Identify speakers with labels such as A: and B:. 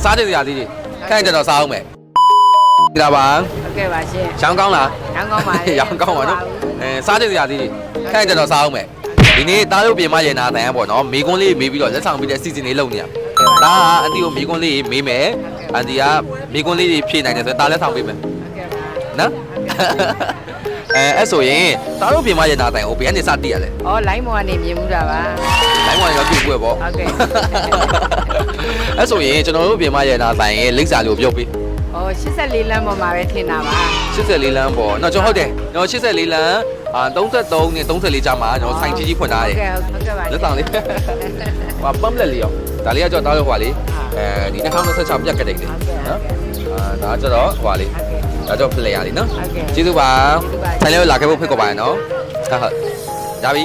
A: စားတဲ့စရာလေးတွေခိုင်းကျွန်တော်စားအောင်မယ်ဒီလားပါ
B: ဟုတ်ကဲ့ပါရှင်
A: ရောင်းကောင်းလား
B: ရောင်းကောင်းပါလေ
A: ရောင်းကောင်းပါနော်စားတဲ့စရာလေးတွေခိုင်းကျွန်တော်စားအောင်မယ်ဒီနေ့တားရုပ်ပြင်မရေနာတန်ပေါ့နော်မိကွန်းလေးမေးပြီးတော့လက်ဆောင်ပေးတဲ့အစီအစဉ်လေးလုပ်နေရဒါကအန်တီကိုမိကွန်းလေးမေးမယ်အန်တီကမိကွန်းလေးတွေဖြည့်နိုင်တယ်ဆိုတော့တားလက်ဆောင်ပေးမယ်နော်အဲ့ဆိုရင်တားရုပ်ပြင်မရေနာတန်ကိုဘယ်ကနေစတည်ရလဲ
B: ဩလိုင်းမော်ကနေမြင်မှုတာပါ
A: လိုင်းမော်ရောတွေ့ပွဲပေါ့
B: ဟုတ်ကဲ့
A: အဲ့ဆိုရင်ကျွန်တော်တို့ပြင်မရေနာတန်ရဲ့လိပ်စာလေးကိုပြုတ်ပေး
B: 84လမ်းပေါ်မှာပဲထင်တာပါ
A: 84လမ်းပေါ့နော်ကျွန်တော်ဟုတ်တယ်ကျွန်တော်84လမ်း33နဲ့34ကြားမှာကျွန်တော်စိုင်းကြီးဖွင့်ထားတယ်
B: ဟုတ်ကဲ့ပါ
A: လက်ဆောင်လေးဟာပမ်လက်လေးရောဒါလေးကကျွန်တော်တားလို့ဟွာလေးဒီ2026ပြက်ကတဲ့တယ်နော်ဒါကျတော့ဟွာလေးဒါကျတော့ player လေးနော်ကျေးဇူးပါဆိုင်လေးကိုလာခဲ့ဖို့ဖိတ်ခေါ်ပါရနော်ဟုတ်ရပြီ